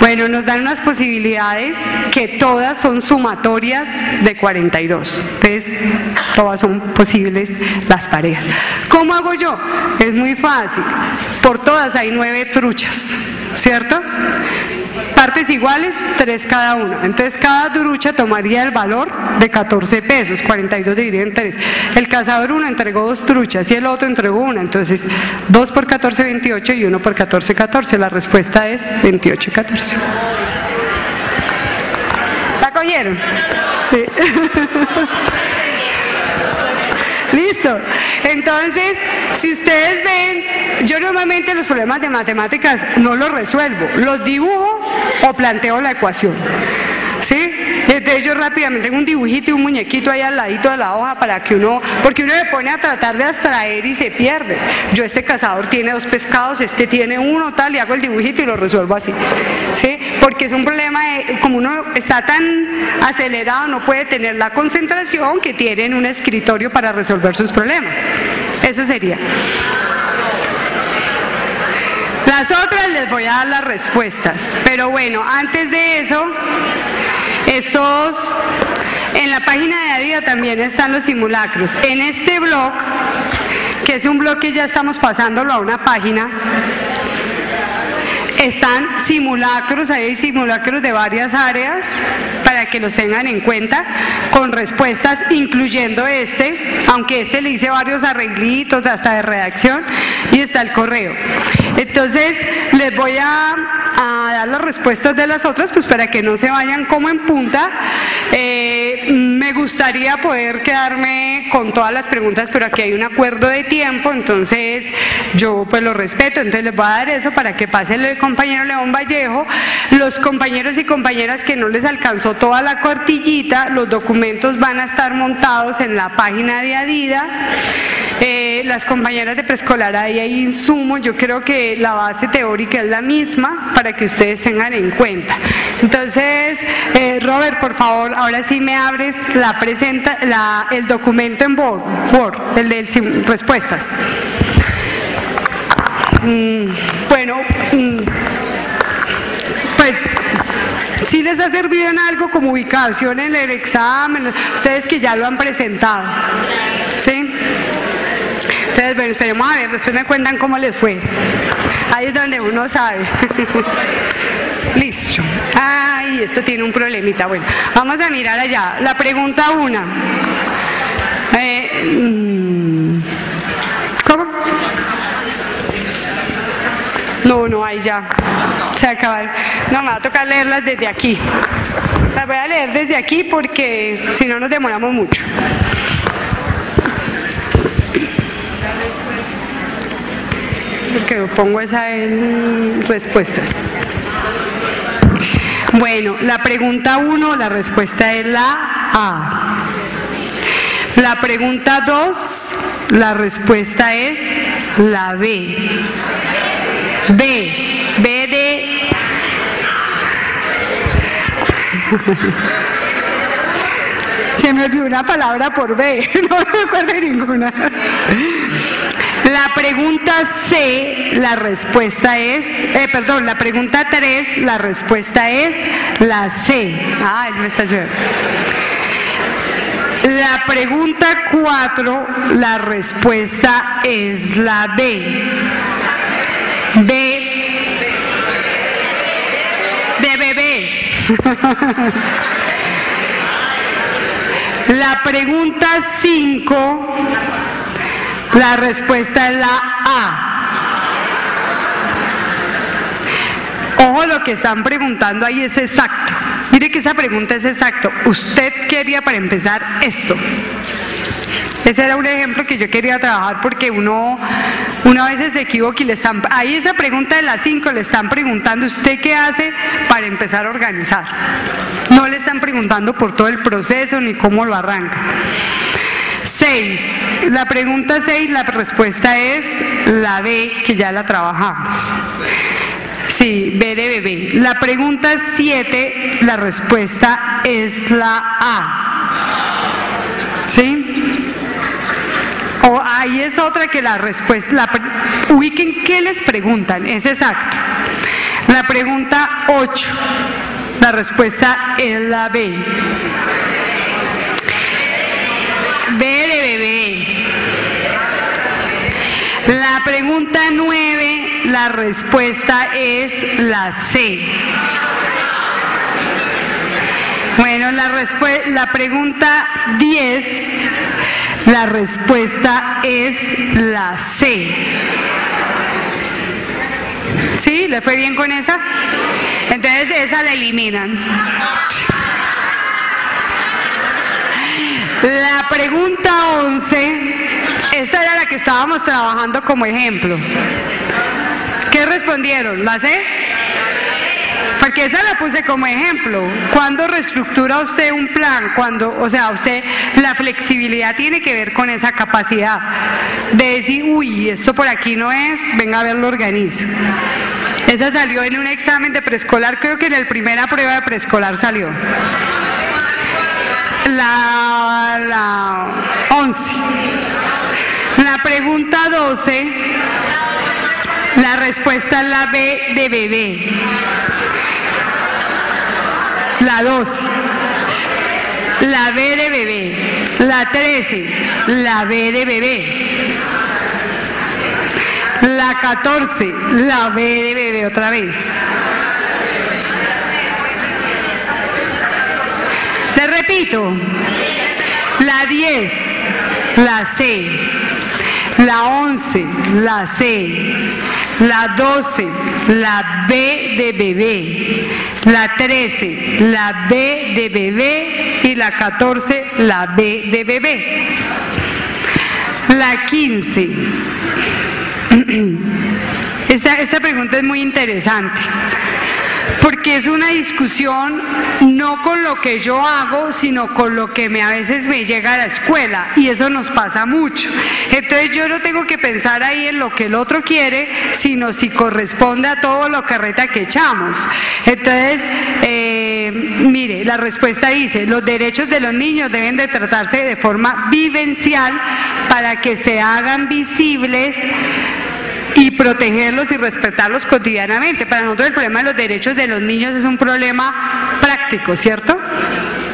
bueno, nos dan unas posibilidades que todas son sumatorias de 42. Entonces, todas son posibles las parejas. ¿Cómo hago yo? Es muy fácil. Por todas hay 9 truchas, ¿cierto? partes iguales, 3 cada una. Entonces cada durucha tomaría el valor de 14 pesos, 42 dividido en 3. El cazador 1 entregó 2 truchas y el otro entregó una. Entonces 2 por 14, 28 y 1 por 14, 14. La respuesta es 28 y 14. ¿La cogieron? Sí. Listo. Entonces, si ustedes ven, yo normalmente los problemas de matemáticas no los resuelvo, los dibujo o planteo la ecuación. ¿Sí? Entonces yo rápidamente tengo un dibujito y un muñequito ahí al ladito de la hoja para que porque uno se pone a tratar de abstraer y se pierde. Este cazador tiene 2 pescados, este tiene 1, tal, y hago el dibujito y lo resuelvo así. ¿Sí? Porque es un problema como uno está tan acelerado, no puede tener la concentración que tiene en un escritorio para resolver sus problemas. Eso sería. Las otras les voy a dar las respuestas, pero bueno, antes de eso, en la página de Adida también están los simulacros. En este blog, que es un blog que ya estamos pasándolo a una página, están simulacros, hay simulacros de varias áreas para que los tengan en cuenta, con respuestas incluyendo aunque le hice varios arreglitos hasta de redacción, y está el correo. Entonces les voy a dar las respuestas de las otras, pues para que no se vayan como en punta. Me gustaría poder quedarme con todas las preguntas, pero aquí hay un acuerdo de tiempo, entonces yo pues lo respeto, entonces les voy a dar eso para que pase el compañero León Vallejo. Los compañeros y compañeras que no les alcanzó toda la cuartillita, los documentos van a estar montados en la página de Adida. Las compañeras de preescolar, ahí hay insumos, yo creo que la base teórica es la misma para que ustedes tengan en cuenta. Entonces, Robert, por favor, ahora sí me abres el documento en Word, el de respuestas. Bueno, pues si les ha servido en algo como ubicación en el examen, ustedes que ya lo han presentado, ¿sí? Entonces, bueno, esperemos a ver, después me cuentan cómo les fue. Ahí es donde uno sabe. Listo. Ay, esto tiene un problemita. Bueno, vamos a mirar allá. La pregunta 1. ¿Cómo? No, ahí ya. Se acabaron. No, me va a tocar leerlas desde aquí. Las voy a leer desde aquí porque si no nos demoramos mucho. Porque pongo esa en respuestas. Bueno, la pregunta 1, la respuesta es la A. La pregunta 2, la respuesta es la B. B de... Se me olvidó una palabra por B, no me acuerdo de ninguna. La pregunta C, la respuesta es, la pregunta 3, la respuesta es la C. Ay, me está llorando. La pregunta 4, la respuesta es la B. De bebé. La pregunta 5, la respuesta es la A. Ojo, lo que están preguntando ahí es exacto. Mire que esa pregunta es exacto. Usted quería para empezar esto. Ese era un ejemplo que yo quería trabajar porque uno a veces se equivoca y ahí esa pregunta de las 5 le están preguntando ¿usted qué hace para empezar a organizar? No le están preguntando por todo el proceso ni cómo lo arranca. 6. La pregunta 6, la respuesta es la B, que ya la trabajamos. Sí, B de bebé. La pregunta 7, la respuesta es la A. ¿Sí? O ahí es otra que la respuesta, ubiquen qué les preguntan, es exacto. La pregunta 8, la respuesta es la B. B de bebé. La pregunta 9, la respuesta es la C. Bueno, la pregunta 10, la respuesta es la C. ¿Sí? ¿Le fue bien con esa? Entonces esa la eliminan. La pregunta 11, esta era la que estábamos trabajando como ejemplo. ¿Qué respondieron? ¿La C? Porque esa la puse como ejemplo. ¿Cuándo reestructura usted un plan? O sea, usted, la flexibilidad tiene que ver con esa capacidad de decir, uy, esto por aquí no es, venga a ver, lo organizo. Esa salió en un examen de preescolar, creo que en la primera prueba de preescolar salió. La 11. La pregunta 12, la respuesta es la B de bebé. La 12, la B de bebé. La 13, la B de bebé. La 14, la B de bebé otra vez. Le repito, la 10, la C, la 11, la C, la 12, la B de bebé, la 13, la B de bebé y la 14, la B de bebé. La 15. Esta pregunta es muy interesante, porque es una discusión no con lo que yo hago, sino con lo que a veces me llega a la escuela, y eso nos pasa mucho. Entonces yo no tengo que pensar ahí en lo que el otro quiere, sino si corresponde a todo lo carreta que echamos. Entonces, mire, la respuesta dice, los derechos de los niños deben de tratarse de forma vivencial para que se hagan visibles y protegerlos y respetarlos cotidianamente. Para nosotros el problema de los derechos de los niños es un problema práctico, ¿cierto?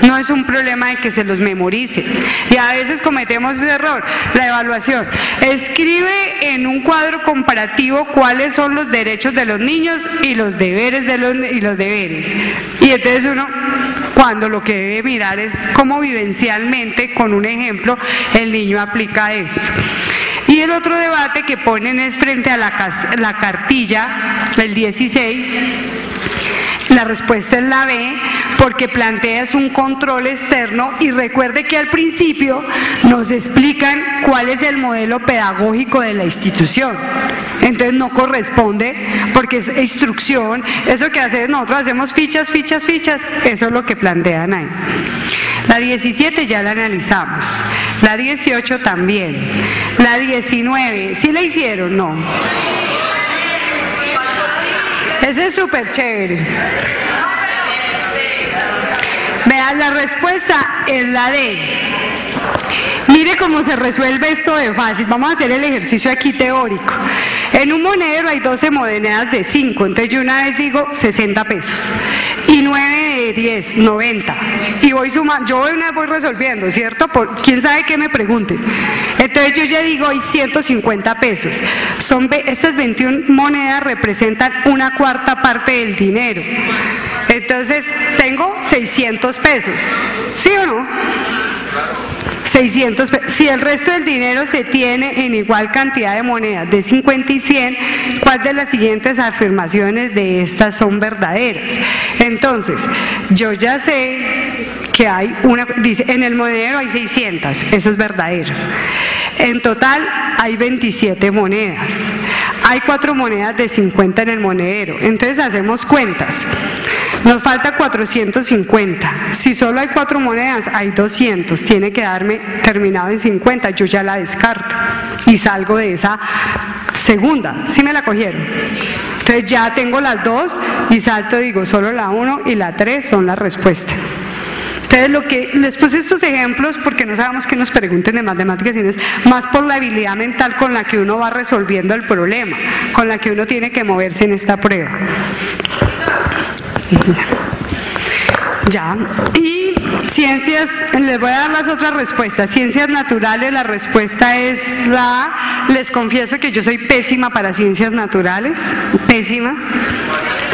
No es un problema de que se los memorice. Y a veces cometemos ese error, la evaluación. Escribe en un cuadro comparativo cuáles son los derechos de los niños y los deberes de los deberes. Y entonces uno, cuando lo que debe mirar es cómo vivencialmente, con un ejemplo, el niño aplica esto. Y el otro debate que ponen es frente a la cartilla, el 16, la respuesta es la B, porque planteas un control externo, y recuerde que al principio nos explican cuál es el modelo pedagógico de la institución. Entonces no corresponde, porque es instrucción, eso que nosotros hacemos fichas, eso es lo que plantean ahí. La 17 ya la analizamos, la 18 también, la 19, ¿sí la hicieron? No. Ese es súper chévere. Vean, la respuesta es la D. Mire cómo se resuelve esto de fácil. Vamos a hacer el ejercicio aquí teórico. En un monedero hay 12 monedas de 5, entonces yo una vez digo 60 pesos. Y 9 de 10, 90. Y voy sumando, yo una vez voy resolviendo, ¿cierto? ¿Quién sabe qué me pregunten? Entonces yo ya digo, hay 150 pesos. Estas 21 monedas representan una cuarta parte del dinero. Entonces tengo 600 pesos. ¿Sí o no? 600 pesos. Si el resto del dinero se tiene en igual cantidad de monedas, de 50 y 100, ¿cuál de las siguientes afirmaciones de estas son verdaderas? Entonces, yo ya sé que hay dice, en el monedero hay 600, eso es verdadero. En total hay 27 monedas. Hay 4 monedas de 50 en el monedero. Entonces hacemos cuentas. Nos falta 450. Si solo hay 4 monedas, hay 200. Tiene que darme terminado en 50. Yo ya la descarto y salgo de esa segunda. ¿Sí me la cogieron? Entonces ya tengo las 2 y salto, digo, solo la 1 y la 3 son la respuesta. Entonces les puse estos ejemplos porque no sabemos qué nos pregunten de matemáticas, sino es más por la habilidad mental con la que uno va resolviendo el problema, con la que uno tiene que moverse en esta prueba. Ya. Y ciencias, les voy a dar las otras respuestas. Ciencias naturales, la respuesta es la A. Les confieso que yo soy pésima para ciencias naturales, pésima.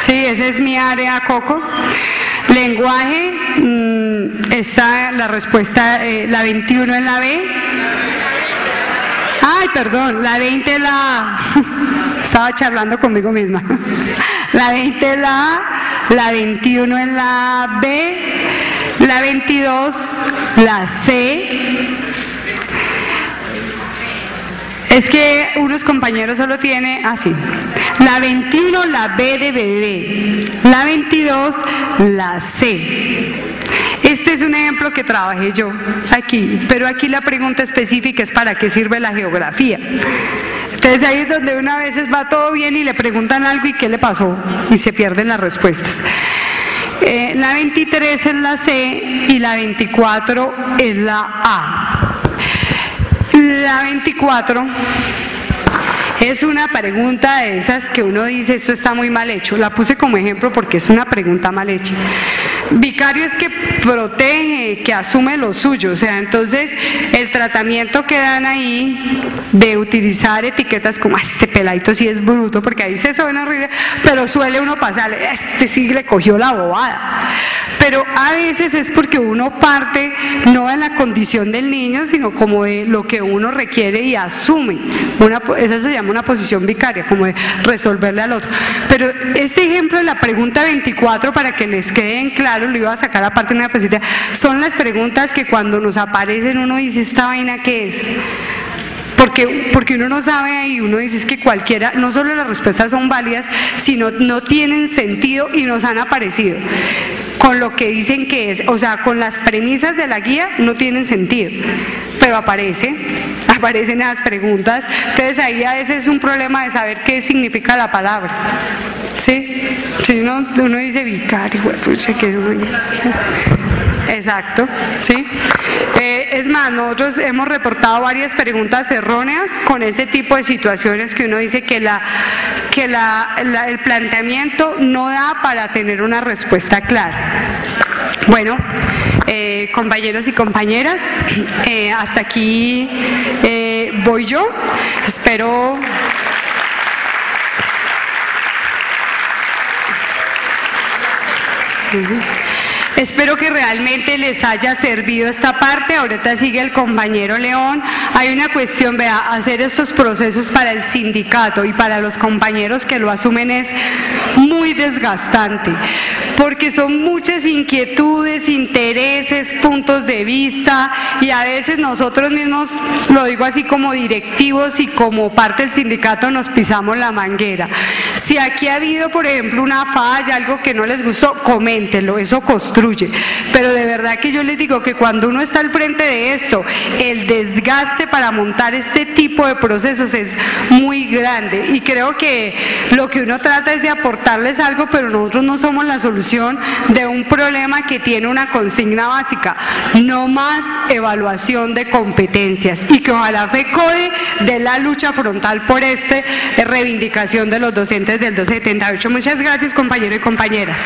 Sí, esa es mi área, Coco. Lenguaje, está la respuesta, la 21 en la B. Ay, perdón, la 20 es la A. Estaba charlando conmigo misma. La 20 es la A, la 21 en la B, la 22, la C. Es que unos compañeros solo tienen así. La 21, la B de bebé. La 22, la C. Este es un ejemplo que trabajé yo aquí, pero aquí la pregunta específica es ¿para qué sirve la geografía? Entonces ahí es donde una vez va todo bien y le preguntan algo y ¿qué le pasó? Y se pierden las respuestas. La 23 es la C y la 24 es la A. La 24 es una pregunta de esas que uno dice, esto está muy mal hecho. La puse como ejemplo porque es una pregunta mal hecha. Vicario es que protege, que asume lo suyo. O sea, entonces el tratamiento que dan ahí de utilizar etiquetas como este peladito sí es bruto, porque ahí se suena horrible, pero suele uno pasarle, este sí le cogió la bobada. Pero a veces es porque uno parte no de la condición del niño, sino como de lo que uno requiere y asume. Esa se llama una posición vicaria, como de resolverle al otro. Pero este ejemplo de la pregunta 24, para que les queden claro, lo iba a sacar aparte de una pesita, son las preguntas que cuando nos aparecen uno dice, ¿esta vaina qué es? Porque uno no sabe ahí, uno dice es que cualquiera, no solo las respuestas son válidas, sino no tienen sentido y nos han aparecido con lo que dicen que es, o sea, con las premisas de la guía no tienen sentido, pero aparecen esas preguntas. Entonces ahí a veces es un problema de saber qué significa la palabra. ¿Sí? Si uno dice vicario, pues, que es un... Exacto, ¿sí? Es más, nosotros hemos reportado varias preguntas erróneas con ese tipo de situaciones que uno dice que el planteamiento no da para tener una respuesta clara. Bueno, compañeros y compañeras, hasta aquí voy yo. Espero... Espero que realmente les haya servido esta parte. Ahorita sigue el compañero León. Hay una cuestión, vea, hacer estos procesos para el sindicato y para los compañeros que lo asumen es muy desgastante, porque son muchas inquietudes, intereses, puntos de vista, y a veces nosotros mismos, lo digo así como directivos y como parte del sindicato, nos pisamos la manguera. Si aquí ha habido, por ejemplo, una falla, algo que no les gustó, coméntenlo, eso construye. Pero de verdad que yo les digo que cuando uno está al frente de esto, el desgaste para montar este tipo de procesos es muy grande, y creo que lo que uno trata es de aportarles algo, pero nosotros no somos la solución de un problema que tiene una consigna básica: no más evaluación de competencias, y que ojalá FECODE dé la lucha frontal por reivindicación de los docentes del 278. Muchas gracias, compañeros y compañeras.